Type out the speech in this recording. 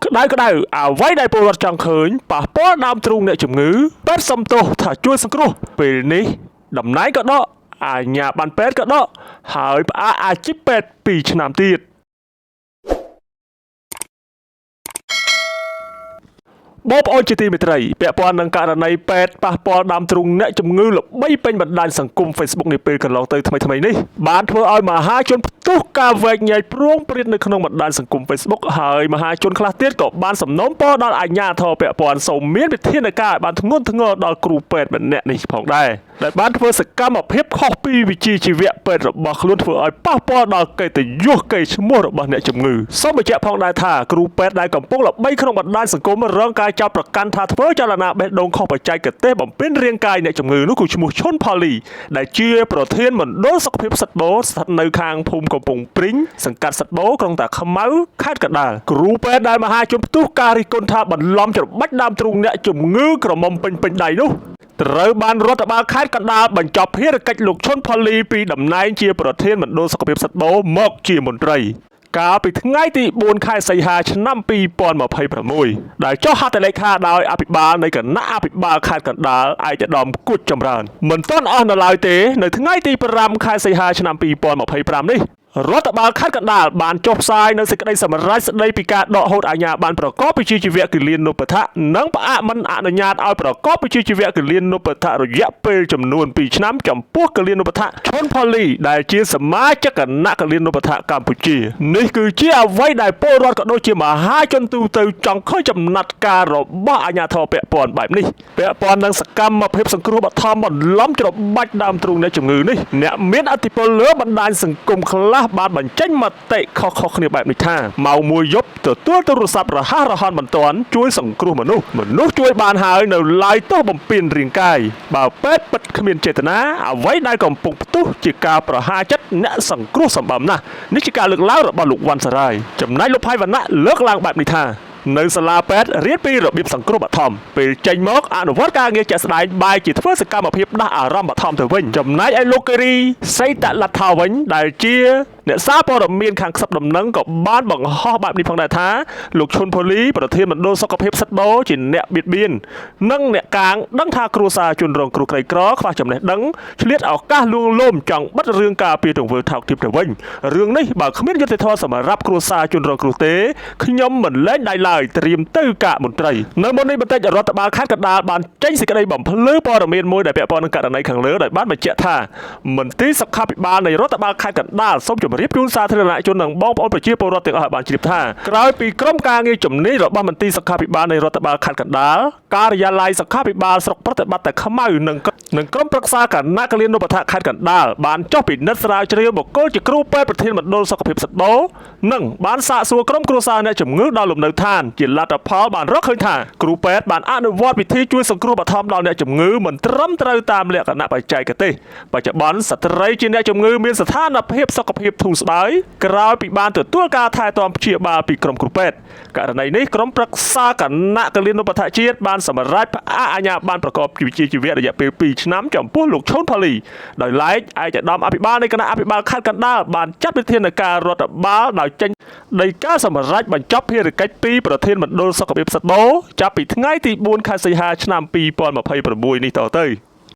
ក្តៅអ្វីដែលពលរដ្ឋចង់ឃើញប៉ះពាល់ដើមទ្រូងអ្នកជំងឺពេទ្យសំទោសថាជួយសង្គ្រោះពេលនេះតំណែងក៏ដកអាជ្ញាប័ណ្ណពេទ្យក៏ដកហើយផ្អាកអាជីពពេទ្យ2 ឆ្នាំទៀតបងប្អូនជាទីមេត្រីពាក់ព័ន្ធនឹងករណីពេទ្យប៉ះពាល់ដើមទ្រូងអ្នកជំងឺល្បីពេញបណ្ដាញសង្គម Facebook នាពេលកន្លងទៅថ្មីនេះបានធ្វើឲ្យមហាជនផ្ទុះការវែកញែកព្រោងព្រាតនៅក្នុងបណ្ដាញសង្គម Facebook ហើយមហាជនខ្លះទៀតក៏បានសំណូមពរដល់អាជ្ញាធរពាក់ព័ន្ធសូមមានវិធានការឲ្យបានធ្ងន់ធ្ងរដល់គ្រូពេទ្យម្នាក់នេះផងដែរដែលបានធ្វើសកម្មភាពខុសពីវិជ្ជាជីវៈពេទ្យរបស់ខ្លួនធ្វើឲ្យប៉ះពាល់ដល់កិត្តិយសកេរ្តិ៍ឈ្មោះរបស់អ្នកជំងឺសូមបញ្ជាក់ផងដែរថាគ្រូពេទ្យដែលកំពុងល្បីក្នុងបណ្ដាញសង្គមរងការចោទប្រកាន់ថាធ្វើចលនាបេះដូងខុសបច្ចេកទេសបំពេញរាងកាយអ្នកជំងឺនោះគឺឈ្មោះឈុនផូលីដែលជាប្រធានមណ្ឌលសុខភាពសិទ្ធិបូស្ថិតនៅខាងភូមិកំពង់ព្រីងសង្កាត់សិទ្ធិបូក្រុងតាខ្មៅខេត្តកណ្ដាលគ្រូពេទ្យដែលមហាជនផ្ទុះការរិះគន់ថាបន្លំច្របាច់ដើមទ្រូងអ្នកជំងឺក្រមុំពេញដៃនោះត្រូវបានរដ្ឋបាលខេត្តកណ្ដាលបញ្ចប់ភារកិច្ចលោកឈុនផូលីពីតំណែងជាប្រធានមណ្ឌលសុខភាពសិទ្ធិបូមកជាមន្ត្រីកាលពីថ្ងៃទី4ខែសីហាឆ្នាំ2026ដែលចុះហត្ថលេខាដោយអភិបាលនៃគណៈអភិបាលខេត្តកណ្ដាលឯកឧត្តមគូចចម្រើនមិនទាន់អស់នៅឡើយទេនៅថ្ងៃទី5ខែសីហាឆ្នាំ2025នេះរដ្ឋបាលខេត្តកណ្ដាលបានចុះផ្សាយនៅសេចក្តីសម្រេចស្តីពីការដកហូតអាជ្ញាប័ណ្ណប្រកបវិជ្ជាជីវៈគិលានុបដ្ឋនិងផ្អាកមិនអនុញ្ញាតឲ្យប្រកបវិជ្ជាជីវៈគិលានុបដ្ឋរយៈពេលចំនួន2 ឆ្នាំចំពោះគិលានុបដ្ឋឈុនផូលីដែលជាសមាជិកគណៈគិលានុបដ្ឋកម្ពុជានេះគឺជាអ្វីដែលពលរដ្ឋក៏ដូចជាមហាជនទូទៅចង់ឃើញចំណាត់ការរបស់អាជ្ញាធរពាក់ព័ន្ធបែបនេះពាក់ព័ន្ធនឹងសកម្មភាពសង្គ្រោះបឋមបន្លំច្របាច់ដើមទ្រូងអ្នកជំងឺនេះអ្នកមានឥទ្ធិពលលើបណ្ដាញសង្គមខ្លះបានបញ្ចេញមតិខុសគ្នាបែបនេះថាម៉ោង1យប់ទទួលទូរស័ព្ទរហ័សរហ័សមិនទាន់ជួយសង្គ្រោះមនុស្សជួយបានហើយនៅឡើយទោះបំពេញរាងកាយបើពេទ្យពិតគ្មានចេតនាអ្វីដែលកំពុងផ្ទុះជាការប្រហារចិត្តអ្នកសង្គ្រោះសម្បំណាស់នេះជាការលើកឡើងរបស់លោកវ៉ាន់សារាយចំណែកលោកផៃវណ្ណៈលើកឡើងបែបនេះថានៅសាលាពេទ្យរៀនពីរបៀបសង្គ្រោះបឋមពេលចេញមកអនុវត្តការងារជាក់ស្ដែងបែរជាធ្វើសកម្មភាពដាស់អារម្មណ៍បឋមទៅវិញចំណែកឯលោកគិរីសីតលថាវិញដែលជាអ្នកសារព័ត៌មានខាងខ្សឹបដំណឹងក៏បានបង្ហោះបែបនេះផងដែរថាលោកឈុនផូលីប្រធានមណ្ឌលសុខភាពសិទ្ធិបូជាអ្នកបៀតបៀននិងអ្នកកាងដឹងថាគ្រួសារជនរងគ្រោះក្រីក្រខ្វះចំណេះដឹងឆ្លៀតឱកាសលួងលោមចង់បិទរឿងការពារទង្វើថោកទាបទៅវិញរឿងនេះបើគ្មានយុត្តិធម៌សម្រាប់គ្រួសារជនរងគ្រោះទេខ្ញុំមិនលែងដៃឡើយត្រៀមទៅកាកមន្ត្រីនៅមុននេះបន្តិចរដ្ឋបាលខេត្តកណ្ដាលបានចេញសេចក្តីបំភ្លឺព័ត៌មានមួយដែលពាក់ព័ន្ធនឹងករណីខាងលើដែលបានបញ្ជាក់ថាមន្ត្រីសុខាភិបាលនៃរដ្ឋបាលខេត្តកណ្ដាលសូមជម្រាបជូនសាធារណជននិងបងប្អូនប្រជាពលរដ្ឋទាំងអស់ឲ្យបានជ្រាបថាក្រោយពីក្រុមការងារជំនាញរបស់មន្ត្រីសុខាភិបាលនៃរដ្ឋបាលខេត្តកណ្ដាលការិយាល័យសុខាភិបាលស្រុកប្រតិបត្តិតែខ្មៅនិងក្រុមប្រឹក្សាគណៈគិលានុបដ្ឋខេត្តកណ្ដាលបានចុះពិនិត្យស្រាវជ្រាវបុគ្គលជាគ្រូពេទ្យប្រធានមណ្ឌលសុខភាពសិទ្ធិបូនិងបានសាកសួរក្រុមគ្រួសារអ្នកជំងឺដល់លំនៅឋានជាលទ្ធផលបានរកឃើញថាគ្រូពេទ្យបានអនុវត្តវិធីជួយសង្គ្រោះបឋមដល់អ្នកជំងឺមិនត្រឹមត្រូវតាមលក្ខណៈបច្ចេកទេសបច្ចុប្បន្នស្ត្រីជាអ្នកជំងឺមានស្ថានភាពសុខភាពធូរស្បើយក្រោយពីបានទទួលការថែទាំព្យាបាលពីក្រុមគ្រូពេទ្យករណីនេះក្រុមប្រឹក្សាគណៈគិលានុបដ្ឋជាតិបានសម្រេចផ្អាកអាជ្ញាប័ណ្ណប្រកបវិជ្ជាជីវៈរយៈពេល2 ឆ្នាំចំពោះលោកឈុនផូលីដោយឡែកឯកឧត្តមអភិបាលនៃគណៈអភិបាលខេត្តកណ្ដាលបានចាត់វិធានការរដ្ឋបាលដោយចេញដីកាសម្រេចបញ្ចប់ភារកិច្ចពីប្រធានមណ្ឌលសុខភាពសិទ្ធិបូចាប់ពីថ្ងៃទី4ខែសីហាឆ្នាំ2026នេះតទៅ